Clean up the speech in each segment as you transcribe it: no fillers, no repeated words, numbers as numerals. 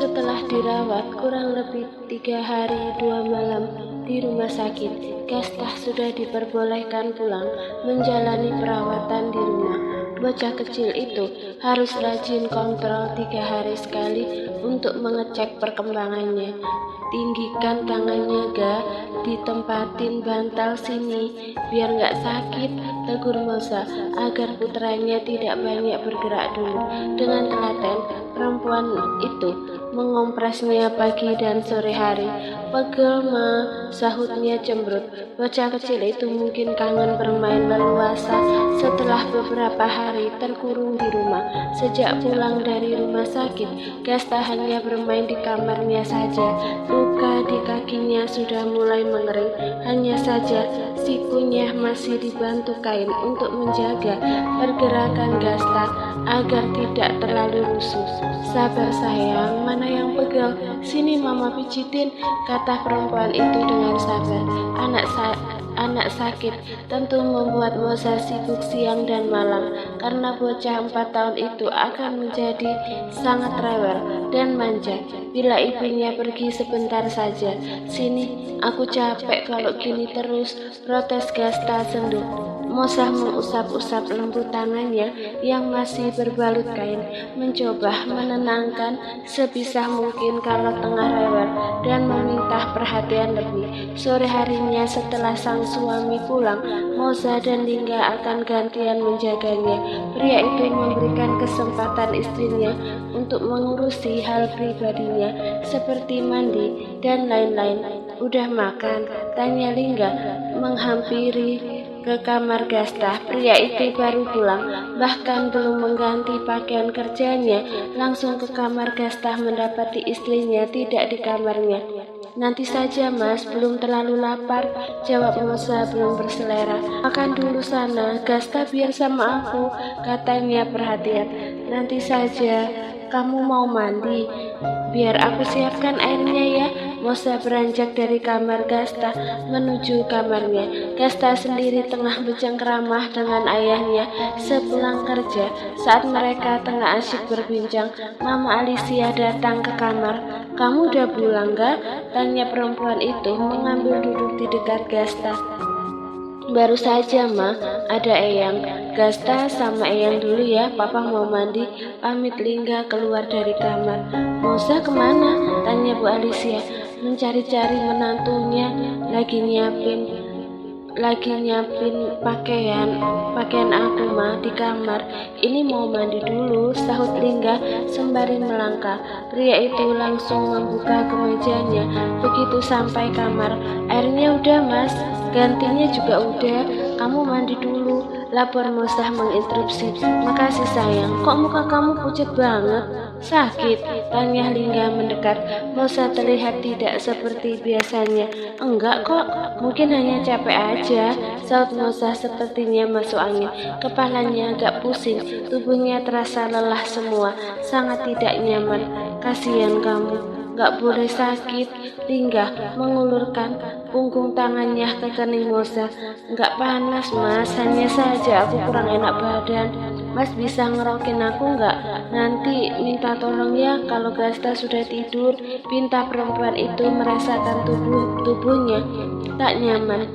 Setelah dirawat kurang lebih 3 hari 2 malam di rumah sakit, Gastah sudah diperbolehkan pulang menjalani perawatan di rumah. Bocah kecil itu harus rajin kontrol 3 hari sekali untuk mengecek perkembangannya. Tinggikan tangannya, Ga, ditempatin bantal sini biar nggak sakit, tegur Moza agar putranya tidak banyak bergerak dulu. Dengan telaten, perempuan itu mengompresnya pagi dan sore hari. Pegel, Ma, sahutnya cemberut. Bocah kecil itu mungkin kangen bermain leluasa setelah beberapa hari terkurung di rumah. Sejak pulang dari rumah sakit, Gastah hanya bermain di kamarnya saja. Luka di kakinya sudah mulai mengering. Hanya saja sikunya masih dibantu kain untuk menjaga pergerakan Gastah agar tidak terlalu rusuh. Sabar sayang, mana yang pegel? Sini mama pijitin, kata perempuan itu dengan sabar. Anak sakit tentu membuat Moza sibuk siang dan malam, karena bocah 4 tahun itu akan menjadi sangat rewel dan manja bila ibunya pergi sebentar saja. Sini, aku capek kalau gini terus, protes Gastah senduh. Moza mengusap-usap lembut tangannya yang masih berbalut kain, mencoba menenangkan sebisa mungkin kalau tengah rewel dan meminta perhatian lebih. Sore harinya setelah sang suami pulang, Moza dan Lingga akan gantian menjaganya. Pria itu memberikan kesempatan istrinya untuk mengurusi hal pribadinya seperti mandi dan lain-lain. Udah makan? Tanya Lingga menghampiri ke kamar Gastah. Pria itu baru pulang, bahkan belum mengganti pakaian kerjanya, langsung ke kamar Gastah mendapati istrinya tidak di kamarnya. Nanti saja Mas, belum terlalu lapar, jawab Moza belum berselera. Makan dulu sana, Gastah biar sama aku, katanya perhatian. Nanti saja, kamu mau mandi? Biar aku siapkan airnya ya. Moza beranjak dari kamar Gastah menuju kamarnya. Gastah sendiri tengah bercengkrama dengan ayahnya sepulang kerja. Saat mereka tengah asyik berbincang, Mama Alicia datang ke kamar. Kamu udah pulang gak? Tanya perempuan itu mengambil duduk di dekat Gastah. Baru saja, Ma, ada Eyang. Gastah sama Eyang dulu ya, Papa mau mandi. Pamit Lingga keluar dari kamar. Moza kemana? Tanya Bu Alicia. Mencari-cari menantunya, lagi nyiapin pakaian aku, Ma, di kamar. Ini mau mandi dulu, sahut Lingga sembari melangkah. Pria itu langsung membuka kemejanya. Begitu sampai kamar, airnya udah Mas, gantinya juga udah, kamu mandi dulu, lapor Moza menginterupsi. Makasih sayang, kok muka kamu pucat banget? Sakit? Tanya Lingga mendekat. Moza terlihat tidak seperti biasanya. Enggak kok, mungkin hanya capek aja, saut Moza sepertinya masuk angin. Kepalanya agak pusing, tubuhnya terasa lelah semua, sangat tidak nyaman. Kasihan kamu, gak boleh sakit. Lingga mengulurkan punggung tangannya ke kening Moza. Gak panas Mas, hanya saja aku kurang enak badan. Mas bisa ngerokin aku nggak? Nanti minta tolong ya kalau Gastah sudah tidur. Pinta perempuan itu merasakan tubuhnya tak nyaman.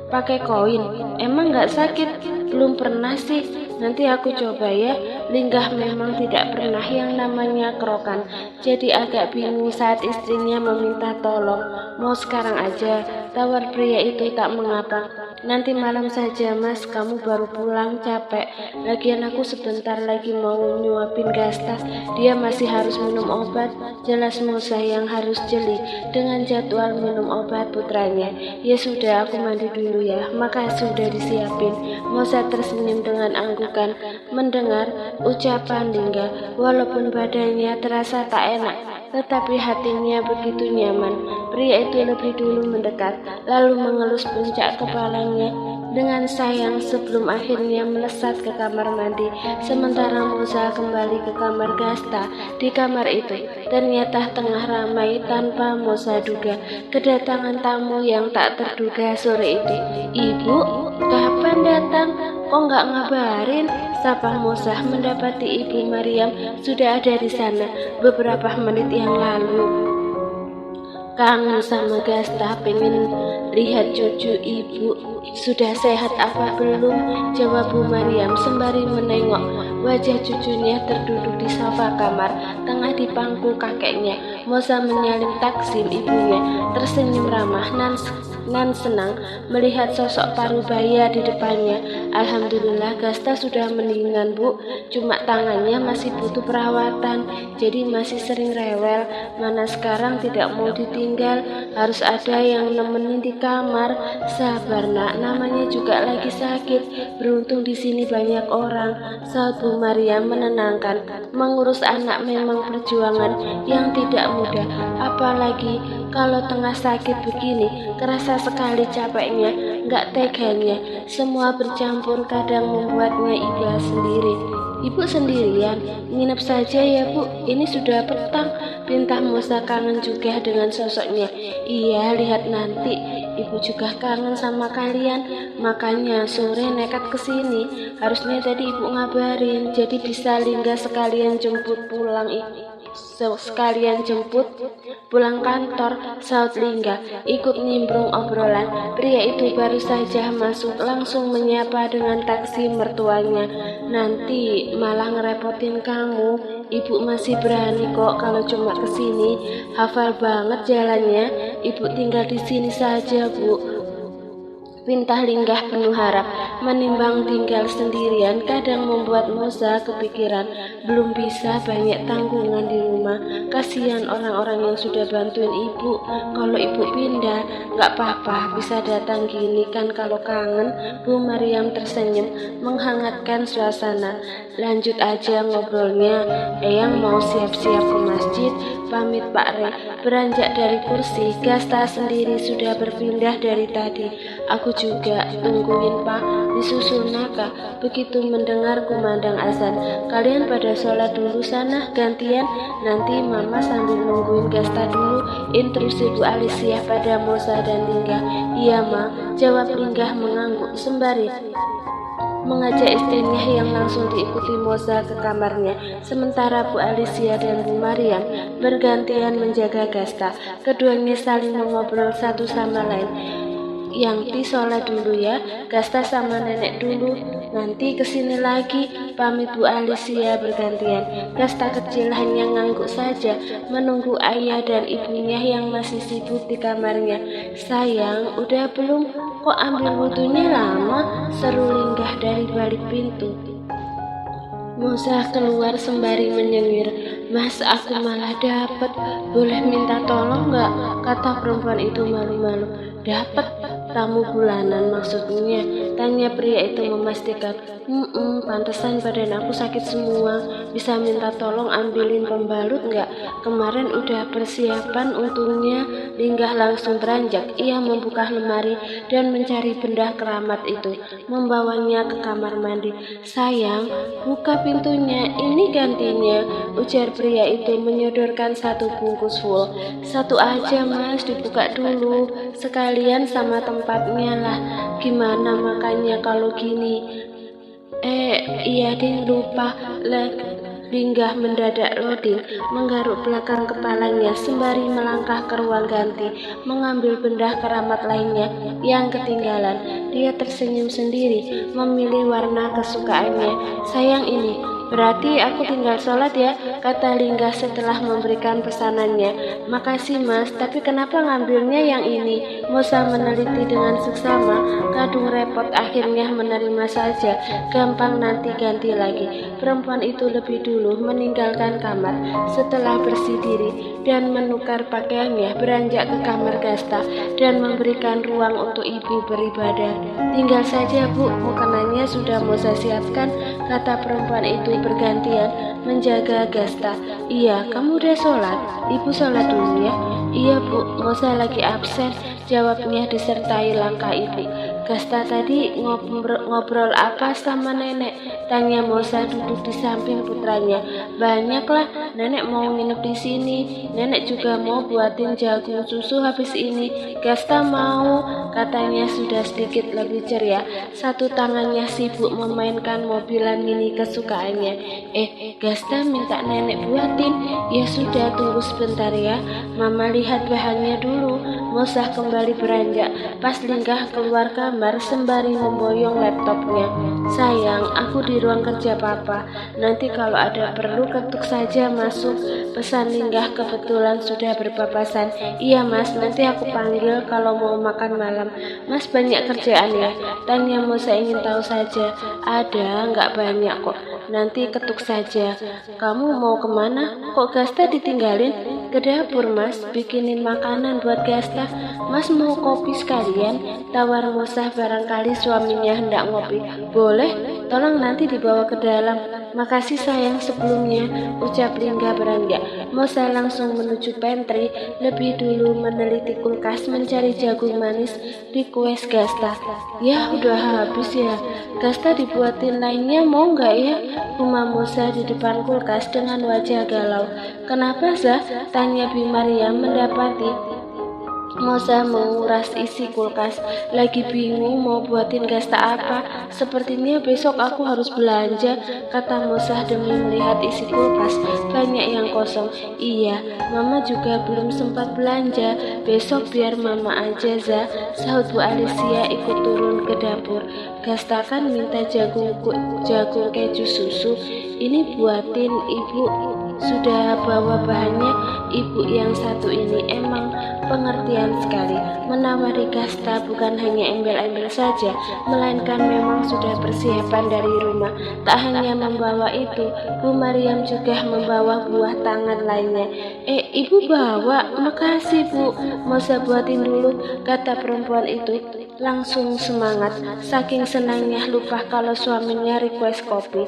Pakai koin, emang nggak sakit? Belum pernah sih. Nanti aku coba ya. Lingga memang tidak pernah yang namanya kerokan, jadi agak bingung saat istrinya meminta tolong. Mau sekarang aja, tawar pria itu tak mengapa. Nanti malam saja Mas, kamu baru pulang capek. Lagian aku sebentar lagi mau nyuapin Gastah, dia masih harus minum obat. Jelas Moza yang harus jeli dengan jadwal minum obat putranya. Ya sudah, aku mandi dulu ya, makasih sudah disiapin. Moza tersenyum dengan anggukan mendengar ucapan Lingga. Walaupun badannya terasa tak enak, tetapi hatinya begitu nyaman. Pria itu lebih dulu mendekat, lalu mengelus puncak kepalanya dengan sayang sebelum akhirnya melesat ke kamar mandi. Sementara Moza kembali ke kamar Gastah. Di kamar itu ternyata tengah ramai tanpa Moza duga. Kedatangan tamu yang tak terduga sore itu. Ibu, kapan datang? Kok nggak ngabarin? sapa Moza mendapati Ibu Maryam sudah ada di sana beberapa menit yang lalu. Kangen sama Gasta, pengen lihat cucu ibu. Sudah sehat apa belum? Jawab Bu Maryam sembari menengok wajah cucunya terduduk di sofa kamar, tengah dipangku kakeknya. Moza menyalin taksim ibunya, tersenyum ramah nan senang melihat sosok Parubaya di depannya. Alhamdulillah Gasta sudah mendingan Bu, cuma tangannya masih butuh perawatan, jadi masih sering rewel. Mana sekarang tidak mau ditinggal, harus ada yang nemenin di kamar. Sabar nak, namanya juga lagi sakit. Beruntung di sini banyak orang, saat Bu Maryam menenangkan. Mengurus anak memang perjuangan yang tidak mudah, apalagi kalau tengah sakit begini. Kerasa sekali capeknya, gak teganya. Semua bercampur kadang membuatnya iba sendiri. Ibu sendirian, nginep saja ya Bu, ini sudah petang. Pinta Moza kangen juga dengan sosoknya. Iya, lihat nanti, ibu juga kangen sama kalian. Makanya sore nekat kesini. Harusnya tadi ibu ngabarin, jadi bisa Lingga sekalian jemput pulang kantor. Saud Lingga ikut nimbrung obrolan. Pria itu baru saja masuk langsung menyapa dengan taksi mertuanya. Nanti malah ngerepotin kamu. Ibu masih berani kok kalau cuma kesini. Hafal banget jalannya. Ibu tinggal di sini saja Bu. Pintah Lingga penuh harap. Menimbang tinggal sendirian kadang membuat Moza kepikiran, belum bisa banyak tanggungan di rumah. Kasihan orang-orang yang sudah bantuin ibu. Kalau ibu pindah, gak apa-apa, bisa datang gini kan kalau kangen. Bu Maryam tersenyum menghangatkan suasana. Lanjut aja ngobrolnya. Eyang mau siap-siap ke masjid. Pamit Pak Re. Beranjak dari kursi, Gasta sendiri sudah berpindah dari tadi. Aku juga tungguin Pak, disusul Naka. Begitu mendengar kumandang azan, kalian pada sholat dulu sana, gantian. Nanti Mama sambil nungguin Gasta dulu. Intrusi Bu Alicia pada Moza dan Lingga. Iya Ma, jawab Lingga mengangguk sembari mengajak istrinya yang langsung diikuti Moza ke kamarnya. Sementara Bu Alicia dan Bu Maryam bergantian menjaga Gasta. Keduanya saling mengobrol satu sama lain. Yang sholat dulu ya, Gasta sama nenek dulu, nanti kesini lagi. Pamit Bu Alicia bergantian. Gasta kecil hanya ngangguk saja menunggu ayah dan ibunya yang masih sibuk di kamarnya. Sayang, udah belum? Kok ambil wudhunya lama? Seru Lingga dari balik pintu. Moza keluar sembari menyengir. Mas, aku malah dapet. Boleh minta tolong gak? Kata perempuan itu malu-malu. Dapat tamu bulanan maksudnya? Tanya pria itu memastikan. Pantesan badan aku sakit semua. Bisa minta tolong ambilin pembalut nggak? Kemarin udah persiapan untungnya. Lingga langsung beranjak. Ia membuka lemari dan mencari benda keramat itu. Membawanya ke kamar mandi. Sayang, buka pintunya. Ini gantinya. Ujar pria itu menyodorkan satu bungkus full. Satu aja Mas, dibuka dulu. Sekalian sama tempatnya lah. Gimana makannya kalau gini? Iya ding, lupa. Lingga mendadak loading, menggaruk belakang kepalanya sembari melangkah ke ruang ganti, mengambil benda keramat lainnya yang ketinggalan. Dia tersenyum sendiri, memilih warna kesukaannya. Sayang ini, berarti aku tinggal sholat ya, kata Lingga setelah memberikan pesanannya. Makasih Mas, tapi kenapa ngambilnya yang ini? Moza meneliti dengan seksama. Kadung repot, akhirnya menerima saja. Gampang, nanti ganti lagi. Perempuan itu lebih dulu meninggalkan kamar. Setelah bersih diri dan menukar pakaiannya, beranjak ke kamar Gasta dan memberikan ruang untuk ibu beribadah. Tinggal saja Bu, makanannya sudah Moza siapkan, kata perempuan itu bergantian menjaga Gasta. Iya, kamu udah sholat? Ibu sholat dulu ya. Iya Bu, Moza lagi absen, jawabnya disertai langkah ibu. Gasta tadi ngobrol apa sama nenek? Tanya Mosa duduk di samping putranya. Banyaklah, nenek mau nginep di sini. Nenek juga mau buatin jagung susu habis ini. Gasta mau, katanya sudah sedikit lebih ceria. Satu tangannya sibuk memainkan mobilan mini kesukaannya. Gasta minta nenek buatin. Ya sudah, tunggu sebentar ya. Mama lihat bahannya dulu. Mosa kembali beranjak. Pas Linggah keluar kamar sembari memboyong laptopnya. Sayang, aku di ruang kerja papa. Nanti kalau ada perlu ketuk saja masuk. Pesan Linggah kebetulan sudah berpapasan. Iya mas, nanti aku panggil kalau mau makan malam. Mas banyak kerjaan ya? Tanya Mosa ingin tahu saja. Ada, nggak banyak kok. Nanti ketuk saja. Kamu mau kemana? Kok Gasta ditinggalin? Ke dapur mas, bikinin makanan buat Gasta. Mas mau kopi sekalian? Tawar Mosa barangkali suaminya hendak ngopi. Boleh, tolong nanti dibawa ke dalam. Makasih sayang sebelumnya, ucap Linggah beranjak. Mosa langsung menuju pantry, lebih dulu meneliti kulkas mencari jagung manis di kues Gasta. Ya udah habis ya, Gasta dibuatin lainnya mau nggak ya? Gumam Mosa di depan kulkas dengan wajah galau. Kenapa Zah? Tanya Bi Mariam mendapati Mosa menguras isi kulkas. Lagi bingung mau buatin Gasta apa. Sepertinya besok aku harus belanja, kata Mosa demi melihat isi kulkas. Banyak yang kosong. Iya, Mama juga belum sempat belanja. Besok biar Mama aja, Za, sahut Bu Alicia ikut turun ke dapur. Gasta kan minta jagung keju susu. Ini buatin Ibu. Sudah bawa bahannya. Ibu yang satu ini emang pengertian sekali. Menawari Gasta bukan hanya embel-embel saja, melainkan memang sudah persiapan dari rumah. Tak hanya membawa itu, Bu Mariam juga membawa buah tangan lainnya. Ibu bawa? Makasih Bu, Mosa buatin dulu, kata perempuan itu. Langsung semangat, saking senangnya lupa kalau suaminya request kopi.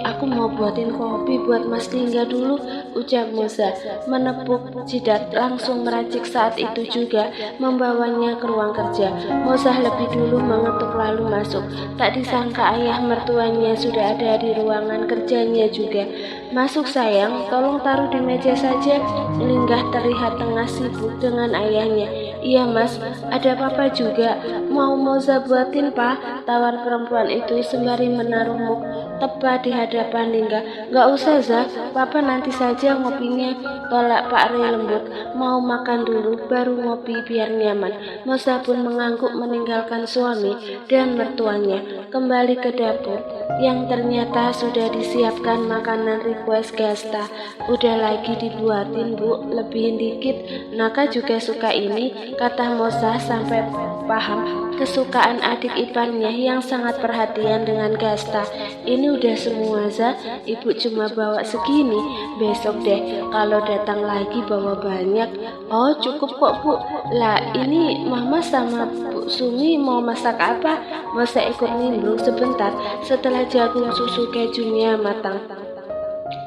Aku mau buatin kopi buat Mas Linggah dulu, ucap Mosa. Menepuk jidat, langsung meracik saat itu juga, membawanya ke ruang kerja. Mosa lebih dulu mengetuk lalu masuk. Tak disangka ayah mertuanya sudah ada di ruangan kerjanya juga. Masuk sayang, tolong taruh di meja saja. Linggah terlihat tengah sibuk dengan ayahnya. Iya mas, ada papa juga. Mau Mosa buatin pak? Tawar perempuan itu sembari menaruh muk tepat di hadapan Linggah. Gak usah Zah, papa nanti saja ngopinya, tolak Pak Rey lembut. Mau makan dulu baru ngopi biar nyaman. Mosa pun mengangguk meninggalkan suami dan mertuanya, kembali ke dapur yang ternyata sudah disiapkan makanan request Gasta. Udah lagi dibuatin Bu, lebihin dikit. Naka juga suka ini, kata Mosa sampai paham kesukaan adik iparnya yang sangat perhatian dengan Gasta. Ini udah semua Za, Ibu cuma bawa segini. Besok deh kalau datang lagi bawa banyak. Oh cukup kok Bu. Lah ini Mama sama Bu Sumi mau masak apa? Mosa ikut nimbrung sebentar setelah jagung susu kejunya matang.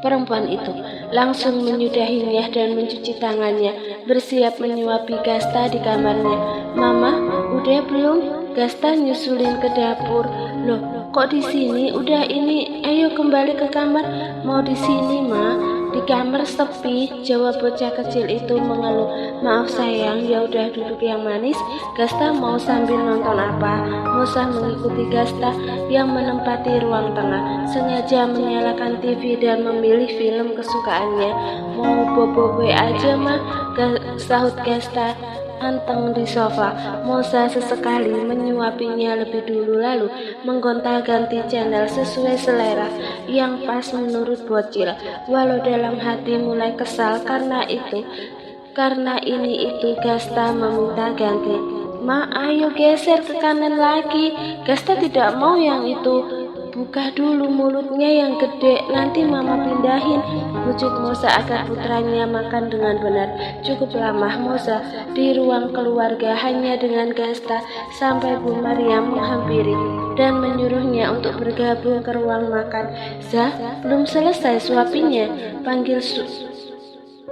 Perempuan itu langsung menyudahinya dan mencuci tangannya, bersiap menyuapi Gasta di kamarnya. Mama, udah belum? Gasta nyusulin ke dapur. Loh, kok di sini? Udah ini, ayo kembali ke kamar. Mau di sini, Ma? Di kamar sepi, jawab bocah kecil itu mengeluh. Maaf sayang, ya udah duduk yang manis. Gasta mau sambil nonton apa? Mosa mengikuti Gasta yang menempati ruang tengah, sengaja menyalakan TV dan memilih film kesukaannya. Mau bobo aja mah, sahut Gasta anteng di sofa. Mosa sesekali menyuapinya lebih dulu lalu menggonta-ganti channel sesuai selera yang pas menurut bocil. Walau dalam hati mulai kesal karena ini itu Gasta meminta ganti. Ma, ayo geser ke kanan lagi. Gasta tidak mau yang itu. Buka dulu mulutnya yang gede, nanti Mama pindahin. Bujuk Mosa agar putranya makan dengan benar. Cukup lama Mosa di ruang keluarga hanya dengan Gasta sampai Bu Mariam menghampiri dan menyuruhnya untuk bergabung ke ruang makan. Zah, belum selesai suapinya.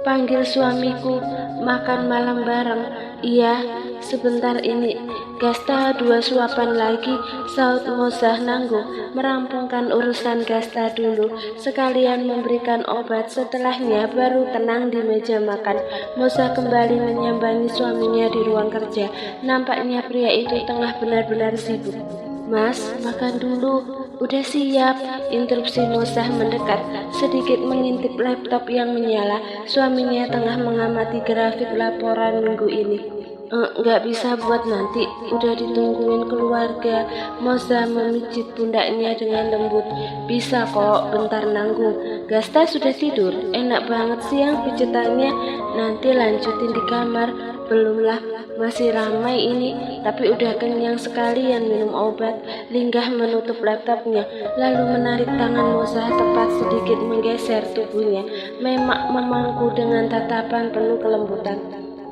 Panggil suamiku makan malam bareng. Iya, sebentar ini. Gasta 2 suapan lagi, saut Mozah nanggung. Merampungkan urusan Gasta dulu, sekalian memberikan obat. Setelahnya baru tenang di meja makan. Mozah kembali menyambangi suaminya di ruang kerja. Nampaknya pria itu tengah benar-benar sibuk. Mas, makan dulu. Udah siap, interupsi Mozah mendekat, sedikit mengintip laptop yang menyala. Suaminya tengah mengamati grafik laporan minggu ini. Nggak bisa buat nanti, udah ditungguin keluarga. Mozah memijit pundaknya dengan lembut. Bisa kok, bentar nanggung. Gasta sudah tidur, enak banget siang pijetannya. Nanti lanjutin di kamar. Belumlah, masih ramai ini, tapi udah kenyang sekalian minum obat. Linggah menutup laptopnya, lalu menarik tangan Mozah tepat sedikit menggeser tubuhnya. Memak memangku dengan tatapan penuh kelembutan.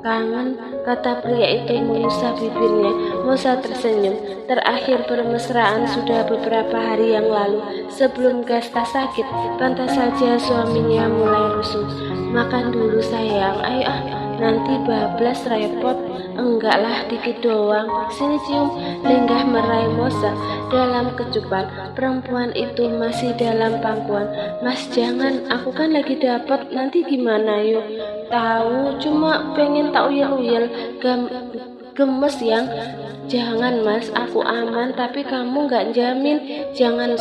Kangen, kata pria itu mengusap bibirnya. Mozah tersenyum. Terakhir bermesraan sudah beberapa hari yang lalu. Sebelum Gasta sakit, pantas saja suaminya mulai rusuh. Makan dulu sayang, ayo nanti bablas repot. Enggak lah, dikit doang. Sini cium. Linggah meraih Mozah dalam kecupan. Perempuan itu masih dalam pangkuan. Mas jangan, aku kan lagi dapat. Nanti gimana yuk? Tahu, cuma pengen tak uyel-uyel. Gemes yang. Jangan mas, aku aman, tapi kamu nggak jamin. Jangan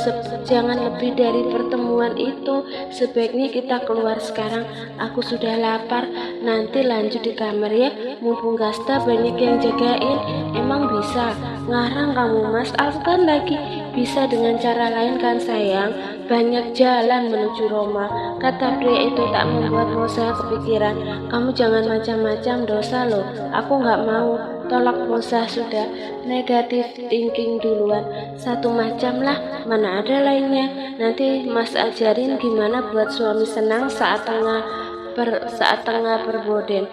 lebih dari pertemuan itu. Sebaiknya kita keluar sekarang. Aku sudah lapar. Nanti lanjut di kamar ya. Mumpung Gasta banyak yang jagain. Emang bisa? Ngarang kamu mas. Aku kan lagi bisa dengan cara lain kan sayang. Banyak jalan menuju Roma. Kata pria itu tak membuat Mozah kepikiran. Kamu jangan macam-macam, dosa loh. Aku nggak mau. Tolak Mozah sudah. Negatif thinking duluan. Satu macam lah, mana ada lainnya. Nanti mas ajarin gimana buat suami senang saat tengah berboden.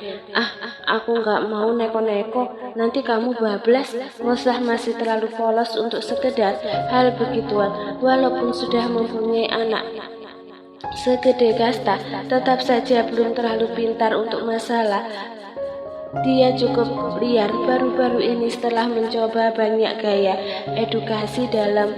Aku nggak mau neko-neko. Nanti kamu bablas. Mozah masih terlalu polos untuk sekedar hal begituan. Walaupun sudah mempunyai anak segede Gasta, tetap saja belum terlalu pintar untuk masalah. Dia cukup liar baru-baru ini setelah mencoba banyak gaya edukasi dalam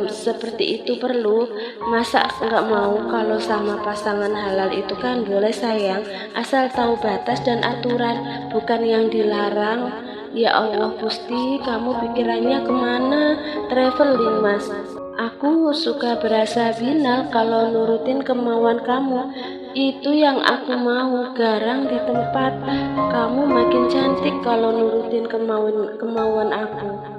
seperti itu perlu. Masa nggak mau kalau sama pasangan halal itu kan boleh sayang, asal tahu batas dan aturan, bukan yang dilarang. Ya Allah Gusti, kamu pikirannya kemana? Traveling mas. Aku suka berasa binal kalau nurutin kemauan kamu. Itu yang aku mau, garang di tempat. Kamu makin cantik kalau nurutin kemauan aku.